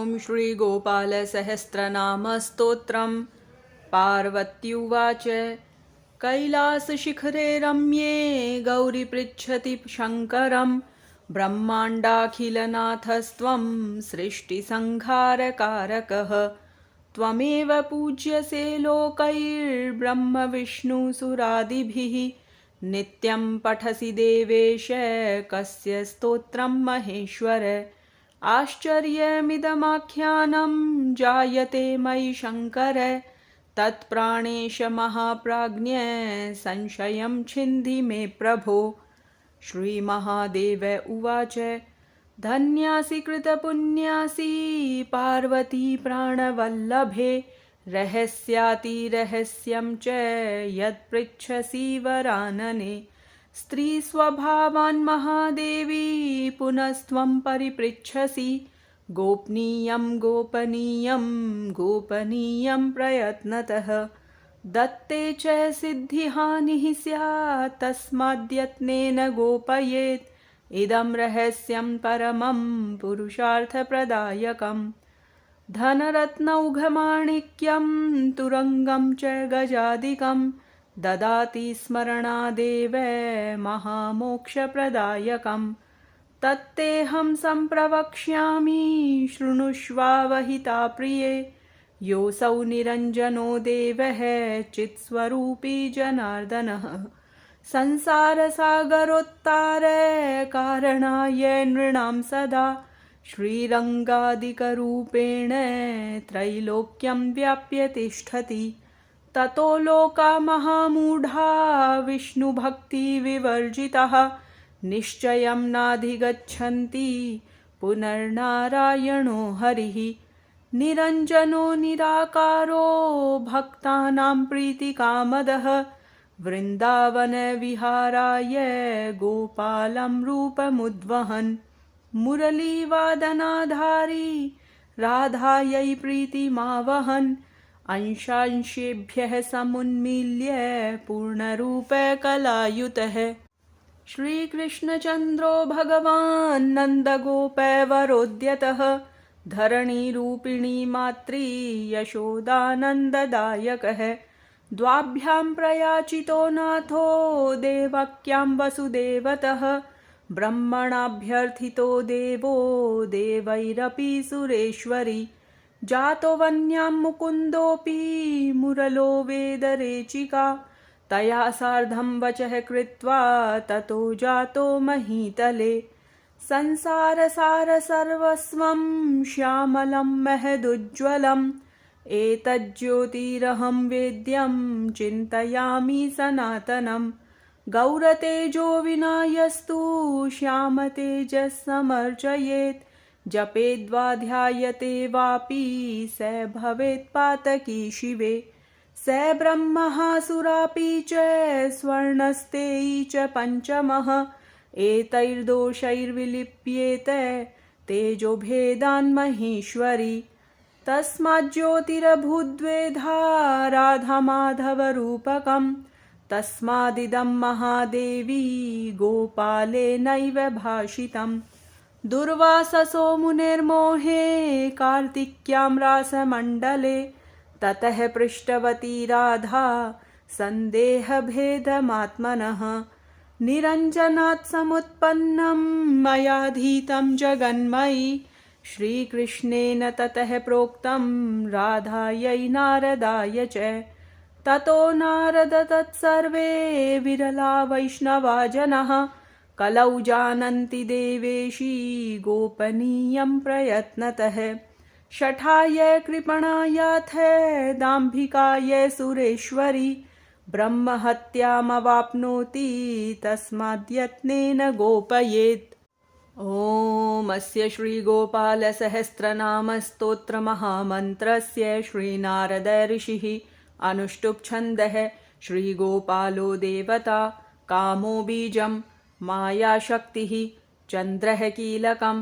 ॐ श्रीगोपालसहस्रनामस्तोत्रम् पार्वत्युवाच कैलासशिखरे रम्ये गौरी पृच्छति शङ्करं ब्रह्माण्डाखिलनाथस्त्वं सृष्टिसंहारकारकः त्वमेव पूज्यसे लोकैर्ब्रह्मविष्णुसुरादिभिः नित्यं पठसि देवेश कस्य स्तोत्रं महेश्वर आश्चर्यमिदमाख्यानं जायते मयि शङ्कर तत्प्राणेश महाप्राज्ञ संशयं छिन्धि मे प्रभो। श्रीमहादेव उवाच धन्यासि कृतपुण्यासि पार्वती प्राणवल्लभे रहस्यातिरहस्यं च यत्पृच्छसि वरानने स्त्रीस्वभावान् महादेवी पुनस्त्वं परिपृच्छसि गोपनीयं गोपनीयं गोपनीयं प्रयत्नतः दत्ते च सिद्धिहानिः स्यात् तस्माद्यत्नेन गोपयेत् इदं रहस्यं परमं पुरुषार्थप्रदायकम् धनरत्नौघमाणिक्यं तुरङ्गं च गजादिकं ददाति स्मरणादेव महामोक्षप्रदायकम् तत्तेऽहं सम्प्रवक्ष्यामि शृणुष्वावहिता प्रिये योऽसौ निरञ्जनो देवः चित्स्वरूपी जनार्दनः संसारसागरोत्तारकारणाय नृणां सदा श्रीरङ्गादिकरूपेण त्रैलोक्यं व्याप्य तिष्ठति ततो लोका महामूढा विष्णुभक्तिविवर्जिताः निश्चयं नाधिगच्छन्ति पुनर्नारायणो हरिः निरञ्जनो निराकारो भक्तानां प्रीतिकामदः वृन्दावनविहाराय गोपालं रूपमुद्वहन् मुरलीवादनाधारी राधायै प्रीतिमावहन् अंशांशेभ्यः समुन्मील्य पूर्णरूपकलायुतः श्रीकृष्णचन्द्रो भगवान् नन्दगोपवरोद्यतः धरणीरूपिणी मात्री यशोदानन्ददायकः द्वाभ्यां प्रयाचितो नाथो देवक्यां वसुदेवतः ब्रह्मणाभ्यर्थितो देवो देवैरपि सुरेश्वरी जातो वन्यां मुकुन्दोऽपि मुरलो वेदरेचिका तया सार्धं वचः कृत्वा ततो जातो महीतले संसारसार सर्वस्वं श्यामलं महदुज्ज्वलम् एतज्ज्योतिरहं वेद्यं चिन्तयामि सनातनं गौरतेजो विना यस्तु श्यामतेजस्समर्चयेत् जपेद्वा ध्यायते वापि स भवेत्पातकी शिवे स ब्रह्मः सुरापि च स्वर्णस्तेयी च पञ्चमः एतैर्दोषैर्विलिप्येत तेजोभेदान्महेश्वरी तस्माज्ज्योतिरभूद्वेधा राधामाधवरूपकं तस्मादिदं महादेवी गोपालेनैव भाषितम् दुर्वाससो मुनिर्मोहे कार्तिक्यां रासमण्डले ततः पृष्टवती राधा सन्देहभेदमात्मनः निरञ्जनात् समुत्पन्नं मयाधीतं जगन्मयि श्रीकृष्णेन ततः प्रोक्तं राधायै नारदाय च ततो नारद तत्सर्वे विरला वैष्णवा जनाः कलौ जानन्ति देवेशी गोपनीयं प्रयत्नतः शठाय कृपणायाथ दाम्भिकाय सुरेश्वरी ब्रह्महत्यामवाप्नोति तस्माद्यत्नेन गोपयेत्। ॐ अस्य श्रीगोपालसहस्रनामस्तोत्रमहामन्त्रस्य श्रीनारद ऋषिः अनुष्टुप् श्रीगोपालो देवता कामो बीजं मायाशक्तिः चन्द्रः कीलकं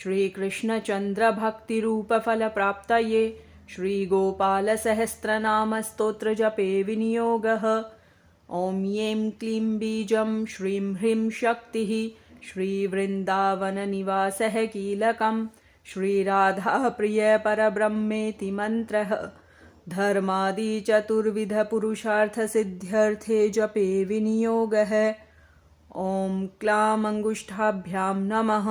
श्रीकृष्णचन्द्रभक्तिरूपफलप्राप्तये श्रीगोपालसहस्रनामस्तोत्रजपे विनियोगः। ॐ ऐं क्लीं बीजं श्रीं ह्रीं शक्तिः श्रीवृन्दावननिवासः कीलकं श्रीराधाप्रियपरब्रह्मेति मन्त्रः धर्मादि चतुर्विधपुरुषार्थसिद्ध्यर्थे जपे विनियोगः। ॐ क्लां अङ्गुष्ठाभ्यां नमः।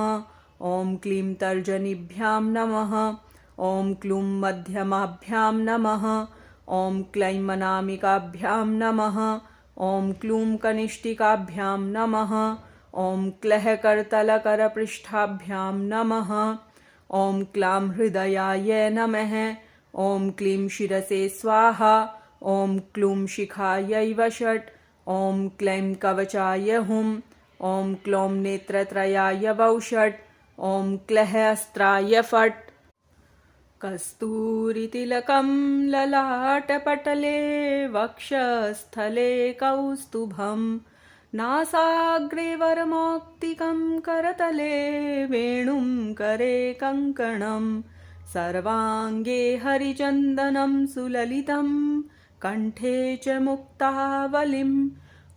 ॐ क्लीं तर्जनीभ्यां नमः। ॐ क्लूं मध्यमाभ्यां नमः। ॐ क्लैं अनामिकाभ्यां नमः। ॐ क्लूं कनिष्ठिकाभ्यां नमः। ॐ क्लः करतलकरपृष्ठाभ्यां नमः। ॐ क्लां हृदयाय नमः। ॐ क्लीं शिरसे स्वाहा। ॐ क्लूं शिखायै वषट्। ॐ क्लैं कवचाय हुम्। ॐ क्लौं नेत्रत्रयाय वौषट्। ॐ क्लः अस्त्राय फट्। कस्तूरितिलकं ललाटपटले वक्षस्थले कौस्तुभं नासाग्रे वरमौक्तिकं करतले वेणुं करे कङ्कणं सर्वाङ्गे हरिचन्दनं सुललितं कण्ठे च मुक्तावलिं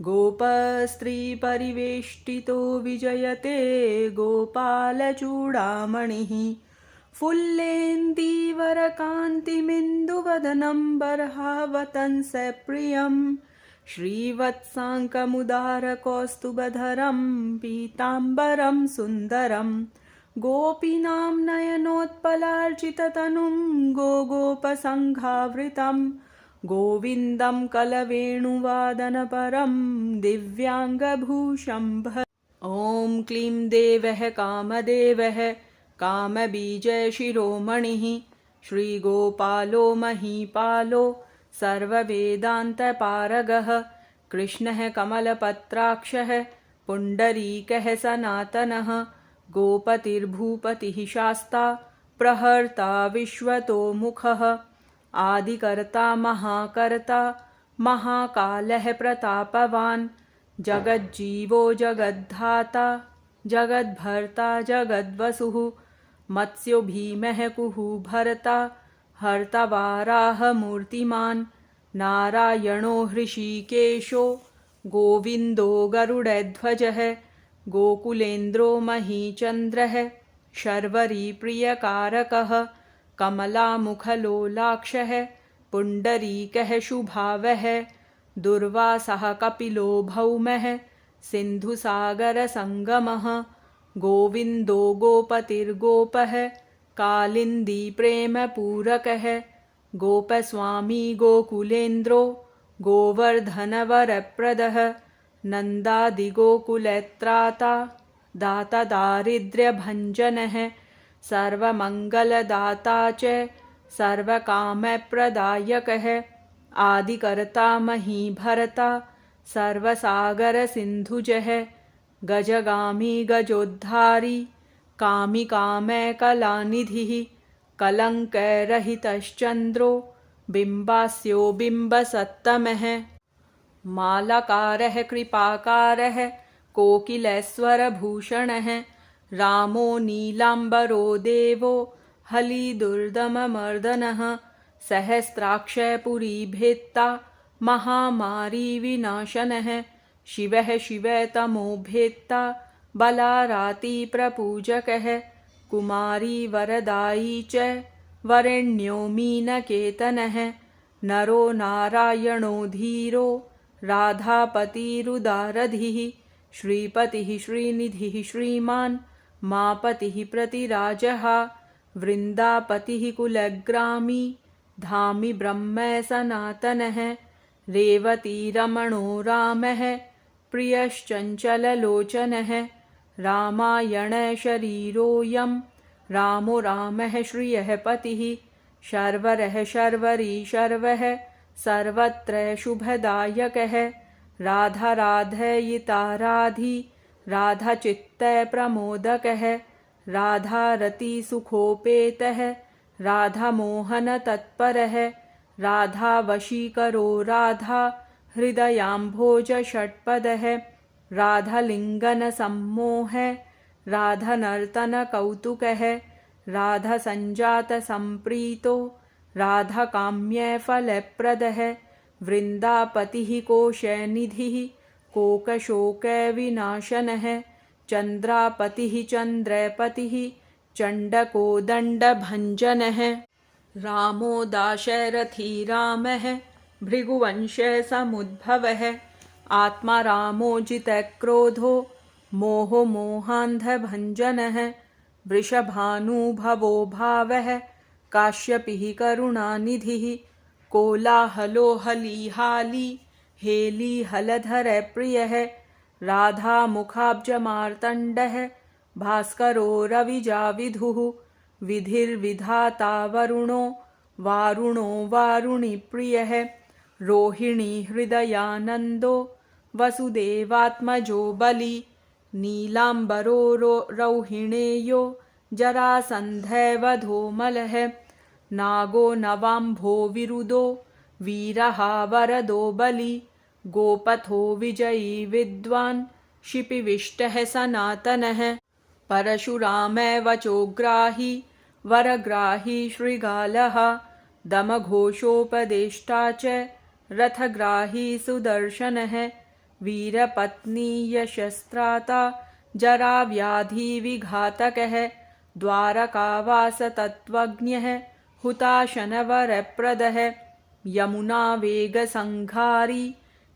गोपस्त्रीपरिवेष्टितो विजयते गोपालचूडामणिः फुल्लेन्दीवरकान्तिमिन्दुवदनं बर्हावतंस प्रियं श्रीवत्साङ्कमुदारकौस्तुभधरं पीताम्बरं सुन्दरं गोपीनां नयनोत्पलार्चिततनुं गोगोपसङ्घावृतं गोविन्दं कलवेणुवादनपरं दिव्याङ्गभूषं ॐ क्लीं देवः कामदेवः कामबीजशिरोमणिः श्रीगोपालो महीपालो सर्ववेदान्तपारगः कृष्णः कमलपत्राक्षः पुण्डरीकः सनातनः गोपतिर्भूपतिः शास्ता प्रहर्ता विश्वतोमुखः आदिकर्ता महाकर्ता महाकालः प्रतापवान् जगज्जीवो जगद्धाता जगद्भर्ता जगद्वसुः मत्स्यो भीमः कुहू भर्ता हर्ता वाराहमूर्तिमान् नारायणो हृषीकेशो गोविन्दो गरुडध्वजः गोकुलेन्द्रो महीचन्द्रः शर्वरीप्रियकारकः कमलामुखलोलाक्षः पुण्डरीकः शुभावः दुर्वासः कपिलो भौमः सिन्धुसागरसङ्गमः गोविन्दो गोपतिर्गोपः कालिन्दीप्रेमपूरकः गोपस्वामी गोकुलेन्द्रो गोवर्धनवरप्रदः नन्दादिगोकुलत्राता दाता दारिद्र्यभञ्जनः सर्वमङ्गलदाता च सर्वकामप्रदायकः आदिकर्ता महीभरता सर्वसागरसिन्धुजः गजगामी गजोद्धारी कामिकामयकलानिधिः कलङ्करहितश्चन्द्रो बिम्बास्यो बिम्बसत्तमः मालाकारः कृपाकारः कोकिलेश्वरभूषणः रामो नीलाम्बरो देवो हलिदुर्दममर्दनः सहस्राक्षपुरीभेत्ता महामारीविनाशनः शिवः शिवतमोभेत्ता बलारातिप्रपूजकः कुमारी वरदायी च वरेण्यो मीनकेतनः नरो नारायणो धीरो राधापतिरुदारधिः श्रीपतिः श्रीनिधिः श्रीमान् मापतिः प्रतिराजः वृन्दापतिः कुलग्रामी धामी ब्रह्म सनातनः रेवतीरमणो रामः प्रियश्चञ्चललोचनः रामायणशरीरोऽयं रामो रामः श्रियः पतिः शर्वरः शर्वरी शर्वः सर्वत्र शुभदायकः राधा राधयिता राधी राधाचित्तप्रमोदकः राधारतिसुखोपेतः राधामोहनतत्परः राधावशीकरो राधा हृदयाम्भोजषट्पदः राधालिङ्गनसम्मोह राधानर्तनकौतुकः राधासञ्जातसम्प्रीतो राधाकाम्यफलप्रदः वृन्दापतिः कोशनिधिः कोकशोकविनाशनः चन्द्रापतिः चन्द्रपतिः चण्डकोदण्डभञ्जनः रामो दाशरथी रामः भृगुवंशे समुद्भवः आत्मा रामो जितक्रोधो मोहो मोहान्धभञ्जनः वृषभानुभवो भावः काश्यपिः करुणानिधिः कोलाहलो हलीहाली हेलीहलधरप्रियः राधामुखाब्जमार्तण्डः भास्करो रविजाविधुः विधिर्विधाता वरुणो वारुणो वारुणिप्रियः रोहिणी हृदयानन्दो वसुदेवात्मजो बली नीलाम्बरो रौहिणेयो जरासन्धवधोमलः नागो नवाम्भो विरुदो वीरः वरदो बली गोपथो विजयी विद्वान् शिपिविष्टः सनातनः परशुरामैव चोग्राही वरग्राही श्रीगालः दमघोषोपदेष्टा च रथग्राही सुदर्शनः वीरपत्नी यशस्त्राता जराव्याधिविघातकः द्वारकावासतत्त्वज्ञः हुताशनवरप्रदः यमुनावेगसंहारी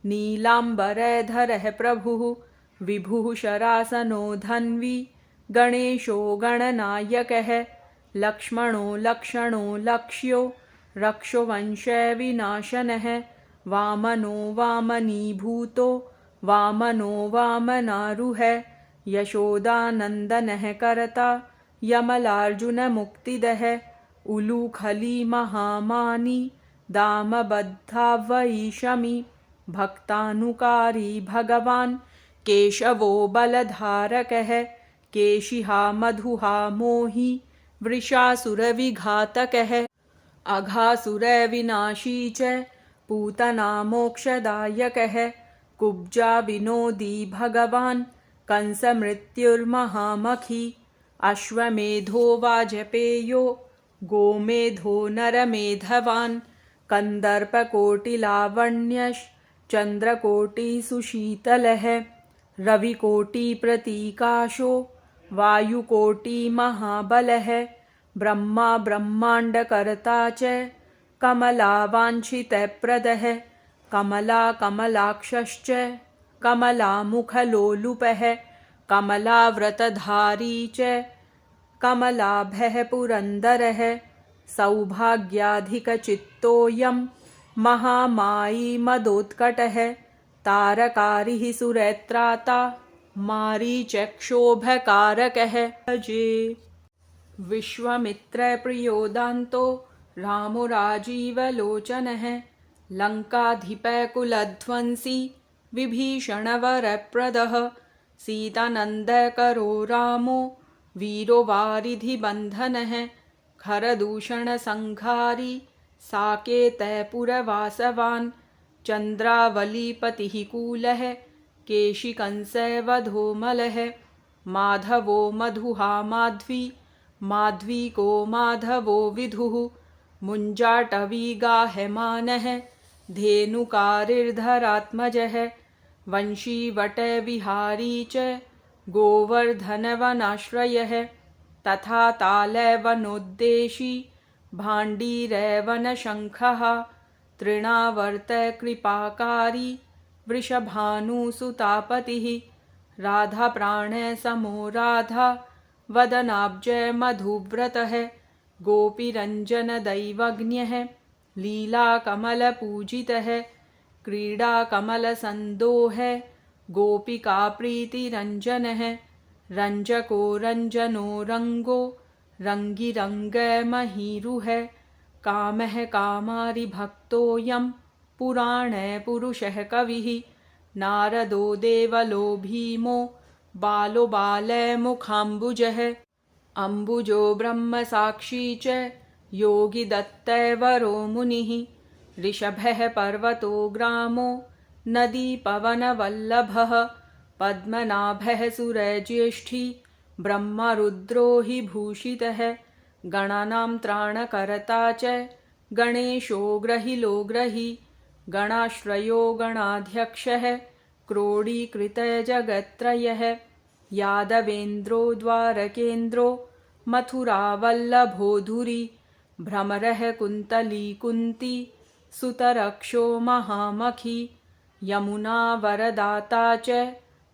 नीलाम्बरधरः प्रभुः विभुः शरासनो धन्वी गणेशो गणनायकः लक्ष्मणो लक्षणो लक्ष्यो रक्षोवंशविनाशनः वामनो वामनीभूतो वामनो वामनारुहः यशोदानन्दनः कर्ता यमलार्जुनमुक्तिदः उलूखली महामानी दामबद्धावैषमी भक्तानुकारी भगवान् केशवो बलधारकः केशिहा मधुहा मोही वृषासुरविघातकः अघासुरविनाशी च पूतना मोक्षदायकः कुब्जा विनोदी भगवान् कंसमृत्युर्महामखी अश्वमेधो वाजपेयो गोमेधो नरमेधवान् कन्दर्पकोटिलावण्यश्चन्द्रकोटिसुशीतलः रविकोटिप्रतीकाशो वायुकोटिमहाबलः ब्रह्मा ब्रह्माण्डकर्ता च कमलावाञ्छितप्रदः कमलाकमलाक्षश्च कमलामुखलोलुपः कमलाव्रतधारी च कमलाभः पुरन्दरः सौभाग्याधिकचित्तोऽयं महामायी मदोत्कटः तारकारिः सुरेत्राता मारीचक्षोभकारकः भजे विश्वामित्रप्रियोदान्तो रामो राजीवलोचनः लङ्काधिपकुलध्वंसी विभीषणवरप्रदः सीतानन्दकरो रामो वीरो वारिधिबन्धनः खरदूषणसंहारी साकेतपुरवासवान् चन्द्रावलीपतिः कूलः केशिकंसवधोमलः माधवो मधुहा माध्वी माध्वीको माधवो विधुः मुञ्जाटवीगाहमानः धेनुकारिर्धरात्मजः वंशीवटविहारी च गोवर्धनवनाश्रयः तथा तालवनोद्देशी भाण्डीरवनशङ्खः तृणावर्तकृपाकारी वृषभानुसुतापतिः राधाप्राणसमो राधा वदनाब्जमधुव्रतः गोपीरञ्जनदैवज्ञः लीलाकमलपूजितः क्रीडाकमलसन्दोहः गोपिकाप्रीतिरञ्जनः रञ्जको रञ्जनो रङ्गो रङ्गिरङ्गमहीरुः कामः कामारिभक्तोऽयं पुराणपुरुषः कविः नारदो देवलो भीमो बालो बालमुखाम्बुजः अम्बुजो ब्रह्मसाक्षी च योगिदत्तवरो मुनिः ऋषभः पर्वतो ग्रामो नदीपवनवल्लभः पद्मनाभः सुरज्येष्ठी ब्रह्मरुद्रो हि भूषितः गणानां त्राणकर्ता च गणेशो ग्रहिलो ग्रही गणाश्रयो गणाध्यक्षः क्रोडीकृतजगत्त्रयः यादवेन्द्रो द्वारकेन्द्रो मथुरावल्लभोधुरी भ्रमरः कुन्तली कुन्ती सुतरक्षो महामखी यमुना वरदाता च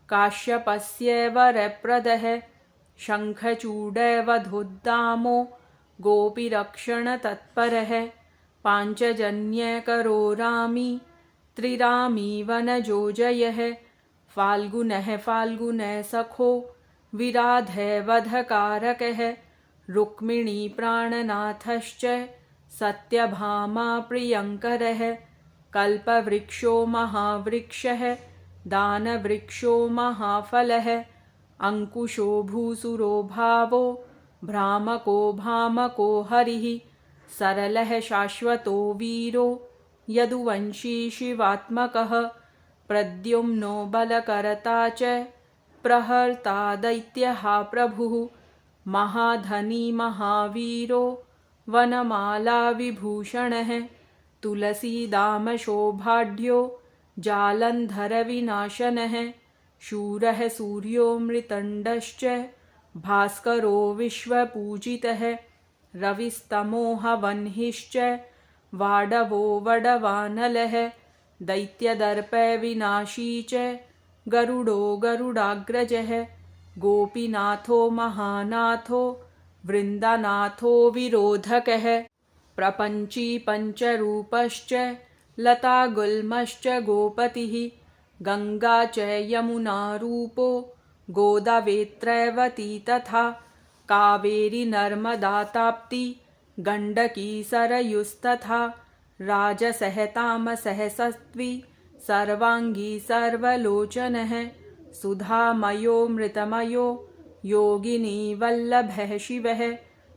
काश्यपस्य वरप्रदः शङ्खचूडवधोद्दामो गोपीरक्षणतत्परः पाञ्चजन्यकरो रामी त्रिरामी वनजोजयः फाल्गुनः फाल्गुनः सखो विराधवधकारकः रुक्मिणीप्राणनाथश्च सत्यभामा प्रियङ्करः कल्पवृक्षो महावृक्षः दानवृक्षो महाफलः अङ्कुशो भूसुरो भावो भ्रामको भामको हरिः सरलः शाश्वतो वीरो यदुवंशी शिवात्मकः प्रद्युम्नो बलकर्ता च प्रहर्ता दैत्यः प्रभुः महाधनी महावीरो वनमालाविभूषणः तुलसीदामशोभाढ्यो जालन्धरविनाशनः शूरः सूर्यो मृतण्डश्च भास्करो विश्वपूजितः रविस्तमोहवह्निश्च वाडवो वडवानलः दैत्यदर्पविनाशी च गरुडो गरुडाग्रजः गोपीनाथो महानाथो वृन्दानाथो विरोधकः प्रपञ्ची पञ्चरूपश्च लतागुल्मश्च गोपतिः गङ्गा च यमुनारूपो गोदावेत्रैवती तथा कावेरी नर्मदाताप्ती गण्डकी सरयुस्तथा राजसः तामसः सत्त्वी सर्वाङ्गी सर्वलोचनः सुधामयो मृतमयो योगिनी वल्लभः शिवः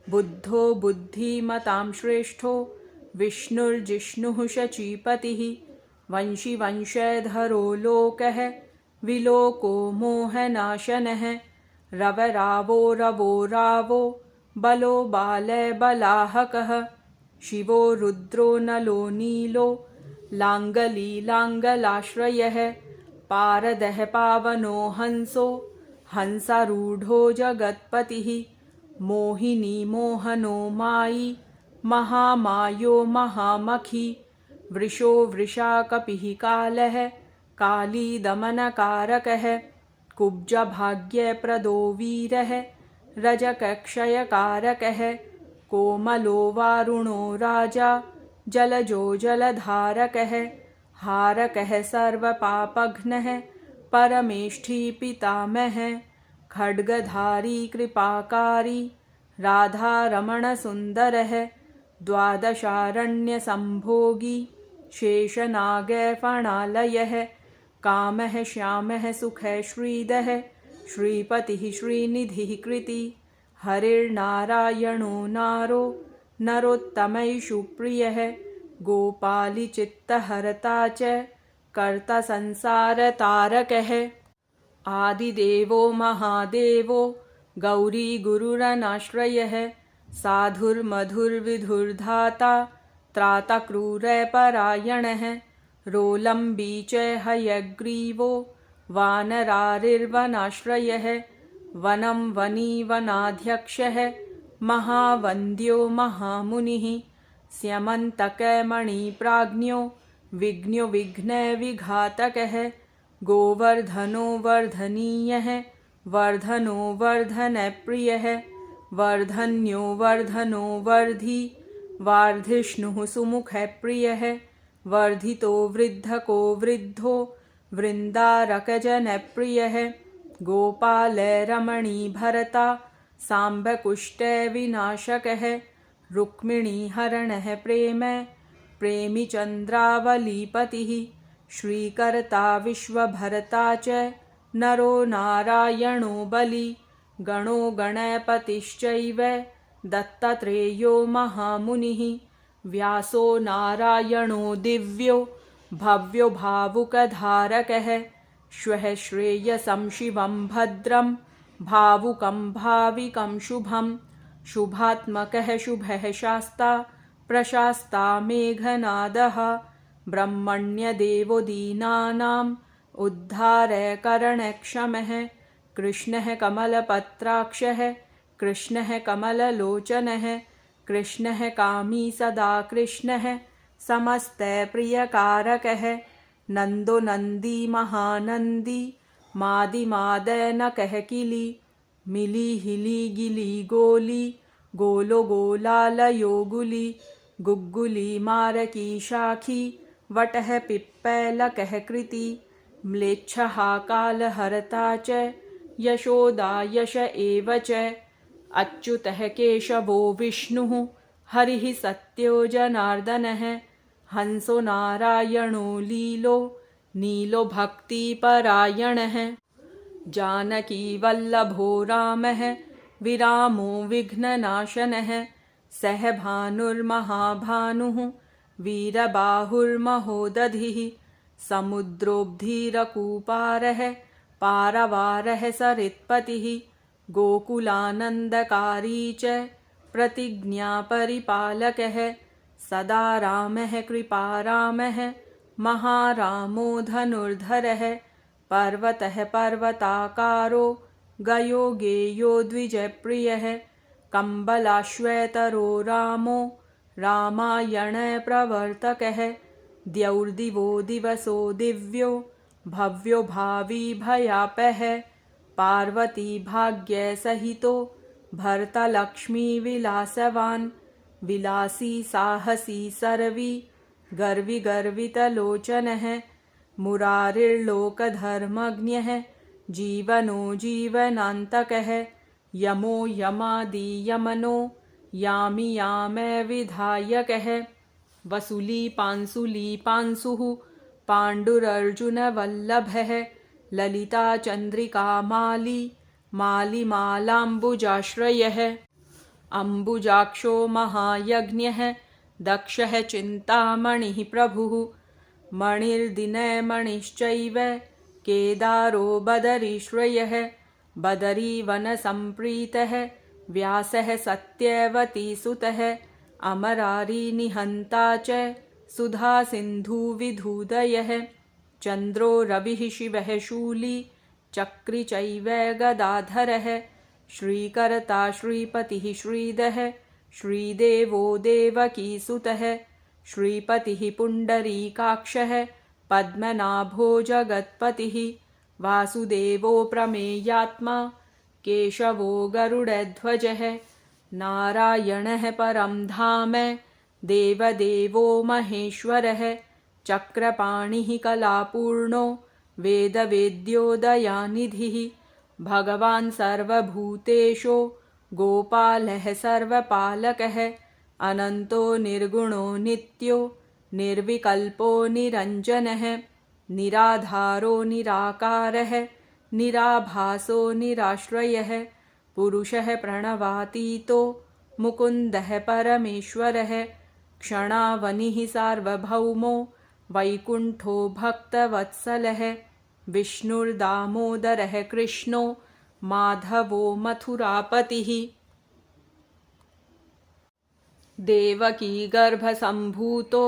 बुद्धो बुद्धिमतां श्रेष्ठो विष्णुर्जिष्णुः शचीपतिः वंशी वंशधरो लोकः विलोको मोहनाशनः रवरावो रवो रावो बलो बालबलाहकः शिवो रुद्रो नलो नीलो लाङ्गलीलाङ्गलाश्रयः पारदः पावनो हंसो हंसारूढो जगत्पतिः मोहिनी मोहनो मायी महामायो महामखी वृषो वृषाकपिः कालः काली दमनकारकः कुब्जभाग्यप्रदो वीरः रजकक्षयकारकः कोमलो वारुणो राजा जलजो जलधारकः हारकः सर्वपापघ्नः परमेष्ठी पितामहः खड्गधारी कृपाकारी राधारमणसुन्दरः द्वादशारण्यसम्भोगी शेषनागफणालयः कामः श्यामः सुखः श्रीदः श्रीपतिः श्रीनिधिः कृति हरिर्नारायणो नारो नरोत्तमैषु प्रियः गोपालिचित्तहर्ता च कर्ता संसारतारकः आदिदेवो महादेवो गौरीगुरुरनाश्रयः साधुर्मधुर्विधुर्धाता त्राताक्रूरपरायणः रोलम्बी च हयग्रीवो वानरारिर्वनाश्रयः वनं वनी वनाध्यक्षः महावन्द्यो महामुनिः स्यमन्तकमणिप्राज्ञो विघ्नो विघ्नविघातकः गोवर्धनो वर्धनीयः वर्धनो वर्धनप्रियः वर्धन्यो वर्धनो वर्धी वार्धिष्णुः सुमुखप्रियः वर्धितो वृद्धको वृद्धो वृन्दारकजनप्रियः गोपालरमणीभरता साम्बकुष्ठविनाशकः रुक्मिणीहरणः प्रेम प्रेमिचन्द्रावलीपतिः श्रीकर्ता विश्वभर्ता च नरो नारायणो बली गणो गणपतिश्चैव दत्तात्रेयो महामुनिः व्यासो नारायणो दिव्यो भव्यो भावुकधारकः श्वः श्रेयसं शिवं भद्रं भावुकं भाविकं शुभं शुभात्मकः शुभः शास्ता प्रशास्ता मेघनादः ब्रह्मण्यदेवो दीनानाम् उद्धारकरणक्षमः कृष्णः कमलपत्राक्षः कृष्णः कमललोचनः कृष्णः कामी सदा कृष्णः समस्तप्रियकारकः नन्दो नन्दी महानन्दी मादिमादनकः किली मिली हिली गिली गोली गोलो गोलालयो गुली गुग्गुली मारकी शाखी वटः पिप्पलकः कृति म्लेच्छः कालहर्ता च यशोदा यश एव च अच्युतः केशवो विष्णुः हरिः सत्यो जनार्दनः हंसो नारायणो लीलो नीलो भक्तिपरायणः जानकी वल्लभो रामः विरामो विघ्ननाशनः सह भानुर्महाभानुः वीरबाहुर्महोदधिः समुद्रोब्धिरकूपारः पारवारः सरित्पतिः गोकुलानन्दकारी च प्रतिज्ञापरिपालकः सदा रामः कृपारामः महारामो धनुर्धरः पर्वतः पर्वताकारो गयो गेयो द्विजप्रियः कम्बलाश्वेतरो रामो रामायणप्रवर्तकः द्यौर्दिवो दिवसो दिव्यो भव्यो भावी भयापः पार्वती भाग्यसहितो भर्तलक्ष्मीविलासवान् विलासी साहसी सर्वी गर्वी गर्वितलोचनः मुरारिर्लोकधर्मज्ञः जीवनो जीवनान्तकः यमो यमादियमनो यामि यामविधायकः वसुली पांसुः पाण्डुरर्जुनवल्लभः ललिता चन्द्रिका माली मालिमालाम्बुजाश्रयः अम्बुजाक्षो महायज्ञः दक्षः चिन्तामणिः प्रभुः मणिर्दिनमणिश्चैव केदारो बदरीश्रयः बदरीवनसम्प्रीतः व्यासः सत्यवतीसुतः अमरारिनिहन्ता च सुधासिन्धुविधूदयः चन्द्रो रविः शिवः शूली चक्री चैव गदाधरः श्रीकर्ता श्रीपतिः श्रीदः श्रीदेवो देवकीसुतः श्रीपतिः पुण्डरीकाक्षः पद्मनाभो जगत्पतिः वासुदेवो प्रमेयात्मा केशवो गरुडध्वजः नारायणः परं धाम देवदेवो महेश्वरः चक्रपाणिः कलापूर्णो वेदवेद्यो दयानिधिः भगवान् सर्वभूतेषु गोपालः सर्वपालकः अनन्तो निर्गुणो नित्यो निर्विकल्पो निरञ्जनः निराधारो निराकारः निराभासो निराश्रयः पुरुषः प्रणवातीतो मुकुन्दः परमेश्वरः क्षणावनिः सार्वभौमो वैकुण्ठो भक्तवत्सलः विष्णुर्दामोदरः कृष्णो माधवो मथुरापतिः देवकी गर्भसम्भूतो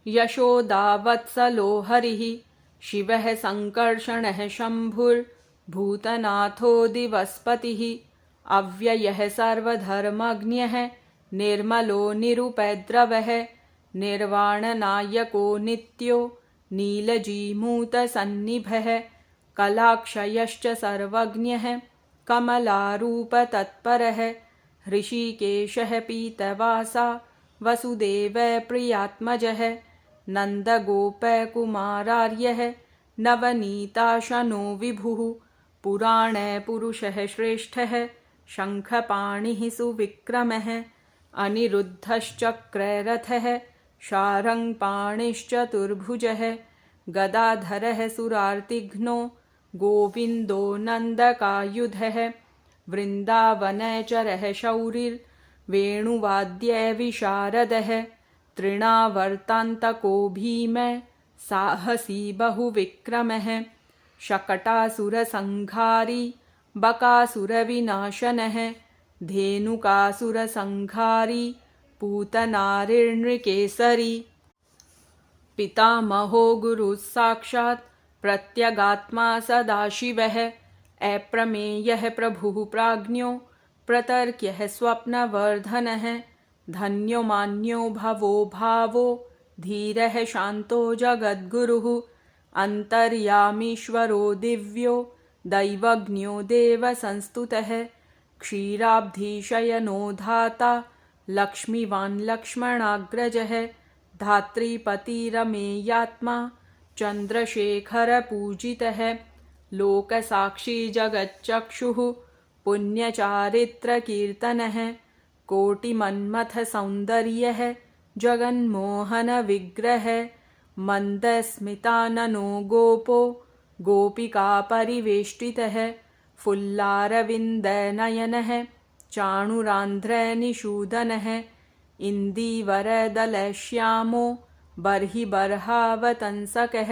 यशोदावत्सलो हरिः शिवः सङ्कर्षणः शम्भुर्भूतनाथो दिवस्पतिः अव्ययः सर्वधर्मज्ञः निर्मलो निरुपद्रवः निर्वाणनायको नित्यो नीलजीमूतसन्निभः कलाक्षयश्च सर्वज्ञः कमलारूपतत्परः हृषीकेशः पीतवासा वसुदेवप्रियात्मजः नन्दगोपकुमारार्यः नवनीताशनो विभुः पुराणपुरुषः श्रेष्ठः शङ्खपाणिः सुविक्रमः अनिरुद्धश्चक्ररथः शारङ्गपाणिश्चतुर्भुजः गदाधरः सुरार्तिघ्नो गोविन्दो नन्दकायुधः वृन्दावनचरः शौरिर्वेणुवाद्यविशारदः तृणावर्तान्तको भीम साहसी बहुविक्रमः शकटासुरसंहारी बकासुरविनाशनः धेनुकासुरसंहारी पूतनारिर्नृकेसरी पितामहो गुरुः साक्षात् प्रत्यगात्मा सदाशिवः अप्रमेयः प्रभुः प्राज्ञो प्रतर्क्यः स्वप्नवर्धनः धन्यो मान्यो भवो भावो धीरः शान्तो जगद्गुरुः अन्तर्यामीश्वरो दिव्यो दैवज्ञो देवसंस्तुतः क्षीराब्धिशयनो धाता लक्ष्मीवान् लक्ष्मणाग्रजः धात्रीपतिरमेयात्मा चन्द्रशेखरपूजितः लोकसाक्षी जगच्चक्षुः पुण्यचारित्रकीर्तनः कोटिमन्मथसौन्दर्यः जगन्मोहनविग्रहः मन्दस्मिताननो गोपो गोपिकापरिवेष्टितः फुल्लारविन्दनयनः चाणूरान्ध्रनिषूदनः इन्दीवरदलश्यामो बर्हिबर्हावतंसकः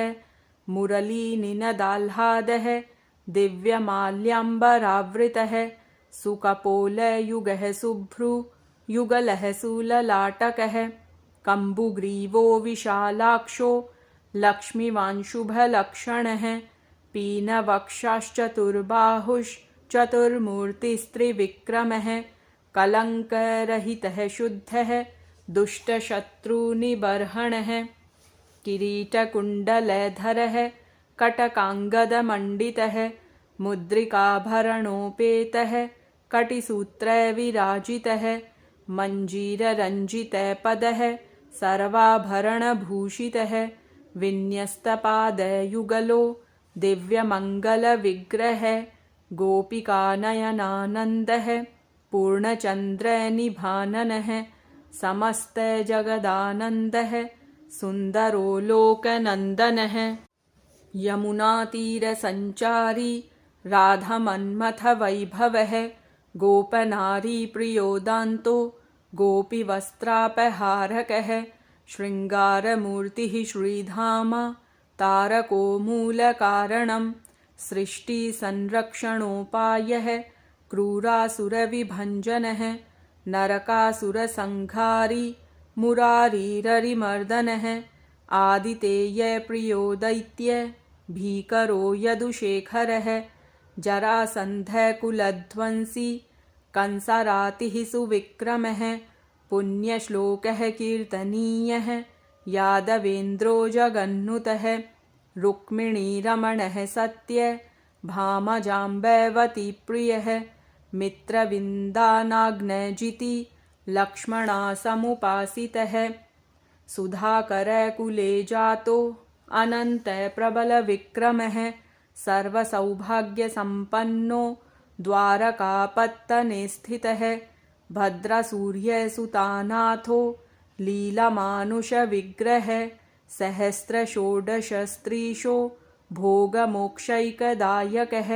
मुरलीनिनदाह्लादः दिव्यमाल्याम्बरावृतः सुकपोलयुगः शुभ्रुयुगलः सुललाटकः कम्बुग्रीवो विशालाक्षो लक्ष्मीवांशुभलक्षणः पीनवक्षाश्चतुर्बाहुश्चतुर्मूर्तिस्त्रिविक्रमः कलङ्करहितः शुद्धः दुष्टशत्रुनिबर्हणः किरीटकुण्डलधरः कटकाङ्गदमण्डितः मुद्रिकाभरणोपेतः कटिसूत्रविराजितः मञ्जीररञ्जितपदः सर्वाभरणभूषितः विन्यस्तपादयुगलो दिव्यमङ्गलविग्रहः गोपिकानयनानन्दः पूर्णचन्द्रनिभाननः समस्तजगदानन्दः सुन्दरो लोकनन्दनः यमुनातीरसञ्चारी राधमन्मथवैभवः गोपनारीप्रियोदान्तो गोपीवस्त्रापहारकः शृङ्गारमूर्तिः श्रीधामा तारको मूलकारणं सृष्टिसंरक्षणोपायः क्रूरासुरविभञ्जनः नरकासुरसंहारी मुरारीररिमर्दनः आदितेयप्रियो दैत्य भीकरो यदुशेखरः जरासन्धकुलध्वंसी कंसरातिः सुविक्रमः पुण्यश्लोकः कीर्तनीयः यादवेन्द्रो जगन्नुतः रुक्मिणीरमणः सत्य भामजाम्बवतीप्रियः मित्रविन्दानाग्नजिति लक्ष्मणासमुपासितः सुधाकरकुले जातो अनन्तप्रबलविक्रमः सर्वसौभाग्यसम्पन्नो द्वारकापत्तने स्थितः भद्रसूर्यसुतानाथो लीलमानुषविग्रहः सहस्रषोडशस्त्रीशो भोगमोक्षैकदायकः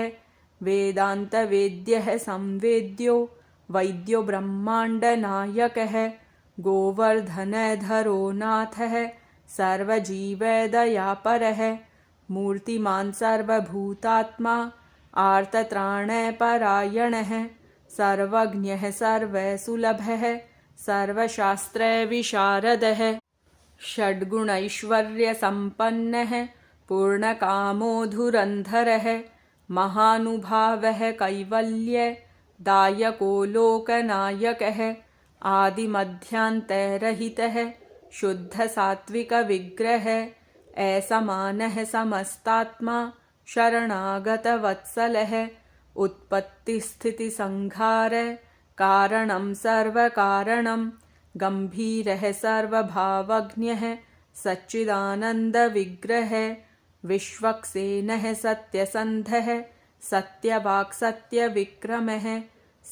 वेदान्तवेद्यः संवेद्यो वैद्यो ब्रह्माण्डनायकः गोवर्धनधरो नाथः सर्वजीवदयापरः मूर्तिमान् सर्वभूतात्मा आर्तत्राणपरायणः सर्वज्ञः सर्वसुलभः सर्वशास्त्रविशारदः षड्गुणैश्वर्यसम्पन्नः पूर्णकामो धुरन्धरः महानुभावः कैवल्यदायको लोकनायकः आदिमध्यान्तरहितः शुद्धसात्विकविग्रहः असमानः समस्तात्मा शरणागतवत्सलः उत्पत्तिस्थितिसंहार कारणं सर्वकारणं गम्भीरः सर्वभावज्ञः सच्चिदानन्दविग्रहः विश्वक्सेनः सत्यसन्धः सत्यवाक्सत्यविक्रमः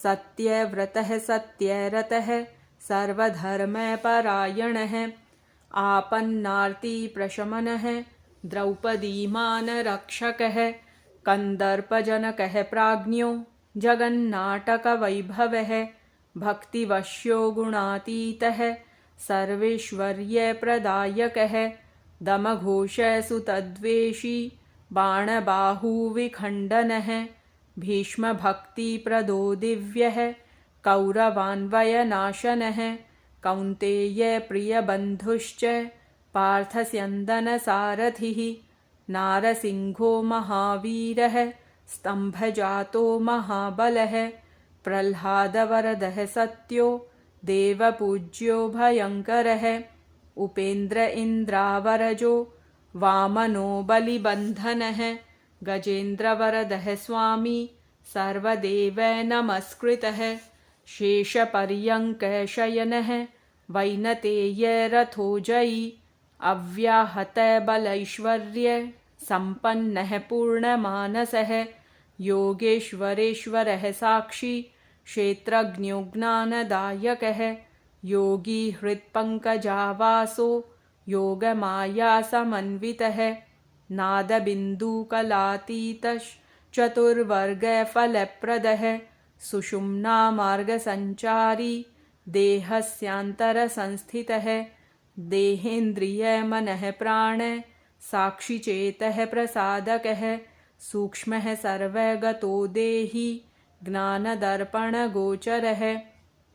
सत्यव्रतः सत्यरतः सर्वधर्मपरायणः आपन्नार्तिप्रशमनः द्रौपदीमानरक्षकः कन्दर्पजनकः प्राज्ञो जगन्नाटकवैभवः भक्तिवश्यो गुणातीतः सर्वैश्वर्यप्रदायकः दमघोषसुतद्वेषी बाणबाहुविखण्डनः भीष्मभक्तिप्रदो दिव्यः कौरवान्वयनाशनः कौन्तेयप्रियबन्धुश्च पार्थस्यन्दनसारथिः नारसिंहो महावीरः स्तम्भजातो महाबलः प्रह्लादवरदः सत्यो देवपूज्यो भयङ्करः उपेन्द्र इन्द्रावरजो वामनो बलिबन्धनः गजेन्द्रवरदः स्वामी सर्वदेवैर्नमस्कृतः शेषपर्यङ्कशयनः वैनतेयरथोजयी अव्याहतबलैश्वर्य सम्पन्नः पूर्णमानसः योगेश्वरेश्वरः साक्षी क्षेत्रज्ञो ज्ञानदायकः योगी हृत्पङ्कजावासो योगमायासमन्वितः नादबिन्दुकलातीतश्चतुर्वर्गफलप्रदः सुषुम्नामार्गसञ्चारी देहस्यान्तरसंस्थितः देहेन्द्रियमनः प्राण साक्षिचेतः प्रसादकः सूक्ष्मः सर्वगतो देही ज्ञानदर्पणगोचरः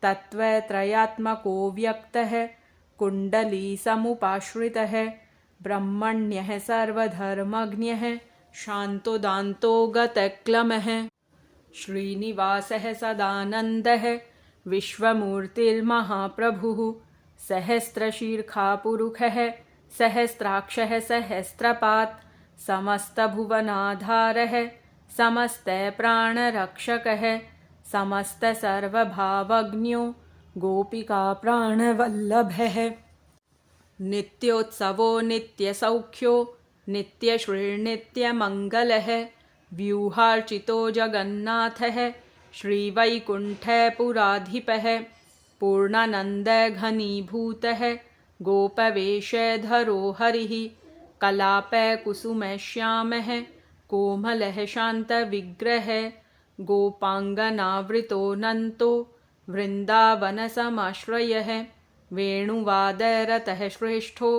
तत्त्वत्रयात्मको व्यक्तः कुण्डलीसमुपाश्रितः ब्रह्मण्यः सर्वधर्मज्ञः शान्तोदान्तो गतक्लमः श्रीनिवासः सदानन्दः विश्वमूर्तिर्महाप्रभुः सहस्रशीर्षापुरुषः सहस्राक्षः सहस्रपात् समस्तभुवनाधारः समस्तप्राणरक्षकः समस्तसर्वभावज्ञो गोपिकाप्राणवल्लभः नित्योत्सवो नित्यसौख्यो नित्यश्रीर्नित्यमङ्गलः व्यूहार्चितो जगन्नाथः श्रीवैकुण्ठपुराधिपः पूर्णानन्दघनीभूतः गोपवेशधरो हरिः कलापकुसुमश्यामः कोमलः शान्तविग्रहः गोपाङ्गनावृतोऽनन्तो वृन्दावनसमाश्रयः वेणुवादरतः श्रेष्ठो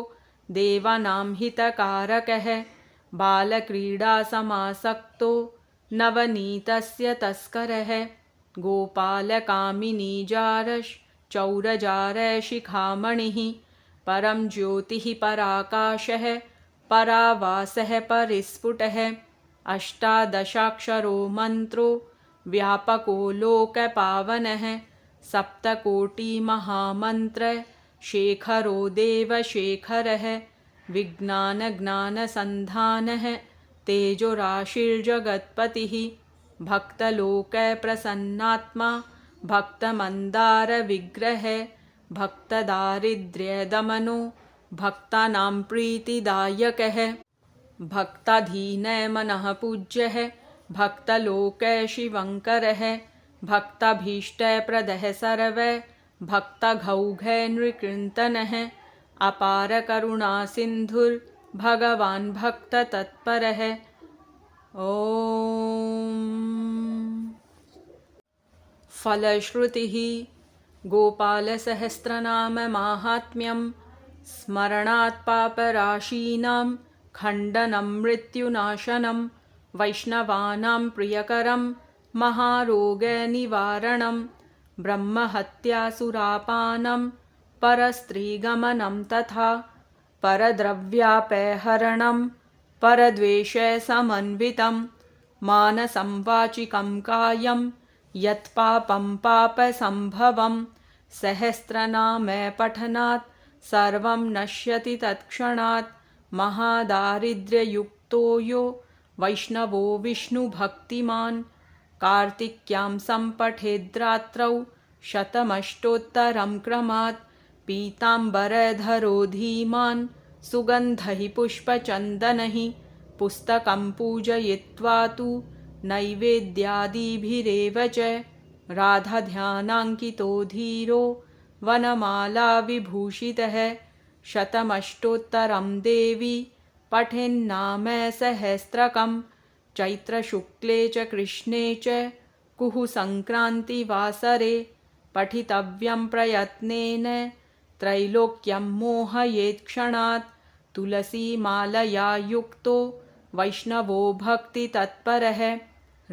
देवानां हितकारकः बालक्रीडासमासक्तो नवनीतस्य तस्करः गोपालकामिनीजारश्चौरजारशिखामणिः परं ज्योतिः पराकाशः परावासः परिस्फुटः अष्टादशाक्षरो मन्त्रो व्यापको लोकपावनः सप्तकोटिमहामन्त्र शेखरो देवशेखरः विज्ञानज्ञानसन्धानः तेजोराशिर्जगत्पतिः भक्तलोकप्रसन्नात्मा भक्तमन्दारविग्रहः भक्तदारिद्र्यदमनो भक्तानां प्रीतिदायकः भक्ताधीनमनः पूज्यः भक्तलोकशिवङ्करः भक्ताभीष्टप्रदः सर्व भक्तघौघनृकृन्तनः अपारकरुणासिन्धुर्भगवान् भक्ततत्परः ॐ फलश्रुतिः गोपालसहस्रनाममाहात्म्यं स्मरणात् पापराशीनां खण्डनं मृत्युनाशनं वैष्णवानां प्रियकरं महारोगनिवारणं ब्रह्महत्यासुरापानं परस्त्रीगमनं तथा परद्रव्यापहरणं परद्वेषसमन्वितं मानसं वाचिकं कायं यत्पापं पापसम्भवं सहस्रनामपठनात् सर्वं नश्यति तत्क्षणात् महादारिद्र्ययुक्तो यो वैष्णवो विष्णुभक्तिमान् कार्तिक्यां सम्पठेद्रात्रौ शतमष्टोत्तरं क्रमात् पीताम्बरधरो धीमान् सुगन्धैः पुष्पचन्दनैः पुस्तकं पूजयित्वा तु नैवेद्यादिभिरेव च राधाध्यानाङ्कितो धीरो वनमालाविभूषितः शतमष्टोत्तरं देवी पठेन्नामसहस्रकं चैत्रशुक्ले च कृष्णे च कुहुसङ्क्रान्तिवासरे पठितव्यं प्रयत्नेन त्रैलोक्यं मोहयेत्क्षणात् तुलसीमालया युक्तो वैष्णवो भक्तितत्परः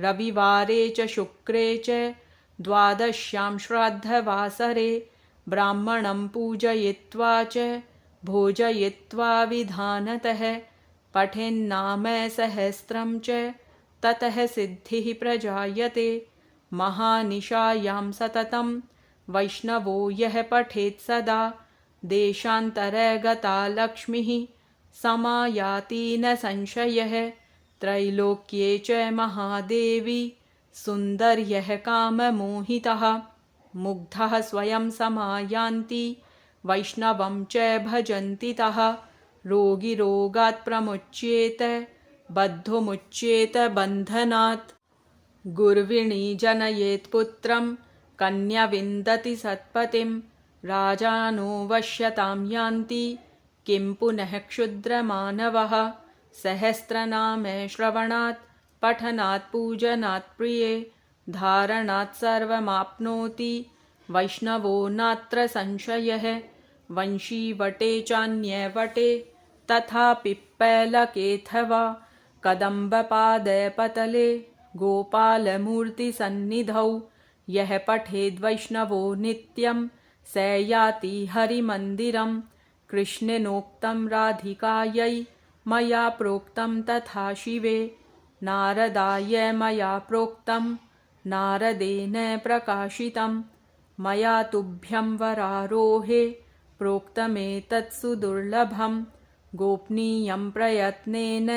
रविवारे च शुक्रे च द्वादश्यां श्राद्धवासरे ब्राह्मणं पूजयित्वा च भोजयित्वा विधानतः पठेन्नामसहस्रं च ततः सिद्धिः प्रजायते महानिशायां सततं वैष्णवो यः पठेत् सदा देशान्तरे गता लक्ष्मीः समायाति न संशयः त्रैलोक्ये च महादेवी सुन्दर्यः काममोहितः मुग्धः स्वयं समायान्ति वैष्णवं च भजन्ति तः रोगिरोगात् प्रमुच्येत बद्धुमुच्येत बन्धनात् गुर्विणी जनयेत् पुत्रं कन्या विन्दति सत्पतिं राजानो वश्यतां यान्ति किं पुनः क्षुद्रमानवः सहस्रनामे श्रवणात् पठनात् पूजनात् प्रिये धारणात् सर्वमाप्नोति वैष्णवो नात्र संशयः वंशीवटे चान्यवटे तथा पिप्पलकेऽथवा कदम्बपादपतले गोपालमूर्तिसन्निधौ यः पठेद्वैष्णवो नित्यं स याति हरिमन्दिरं कृष्णेनोक्तं राधिकायै मया प्रोक्तं तथा शिवे नारदाय मया प्रोक्तं नारदेन प्रकाशितं मया तुभ्यं वरारोहे प्रोक्तमेतत् सुदुर्लभं गोपनीयं प्रयत्नेन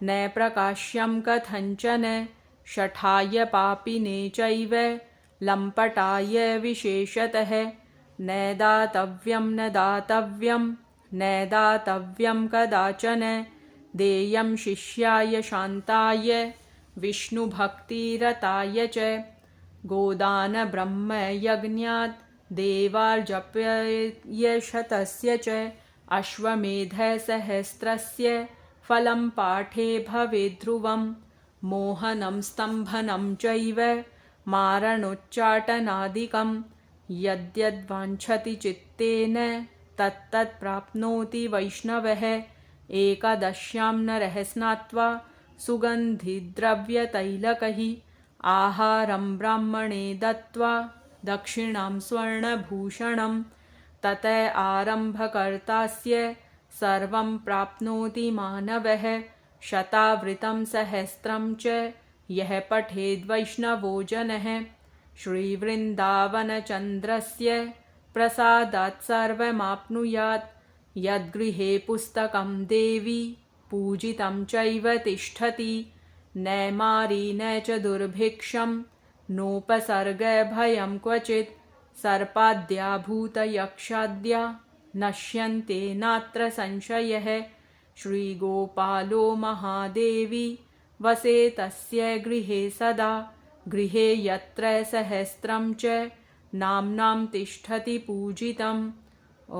न प्रकाश्यं कथञ्चन शठाय पापिने चैव लम्पटाय विशेषतः न दातव्यं न दातव्यं न दातव्यं कदाचन देयं शिष्याय शान्ताय विष्णुभक्तिरताय च गोदानब्रह्मयज्ञात् देवार्जप्यशतस्य च अश्वमेधसहस्रस्य फलं पाठे भवेद्ध्रुवं मोहनं स्तम्भनं चैव मारणोच्चाटनादिकं यद्यद्वाञ्छति चित्तेन तत्तत् प्राप्नोति वैष्णवः एकादश्यां नरः स्नात्वा सुगन्धिद्रव्यतैलकैः आहारं ब्राह्मणे दत्त्वा दक्षिणां स्वर्णभूषणं तत आरम्भकर्तास्य सर्वं प्राप्नोति मानवः शतावृतं सहस्रं च यः पठेद्वैष्णवो जनः श्रीवृन्दावनचन्द्रस्य प्रसादात् सर्वमाप्नुयात् यद्गृहे पुस्तकं देवी पूजितं चैव तिष्ठति न मारी न च दुर्भिक्षं नोपसर्गभयं क्वचित् सर्पाद्या भूतयक्षाद्या नश्यन्ते नात्र संशयः श्रीगोपालो महादेवी वसे तस्य गृहे सदा गृहे यत्र सहस्रं च नाम्नां तिष्ठति पूजितम्। ॐ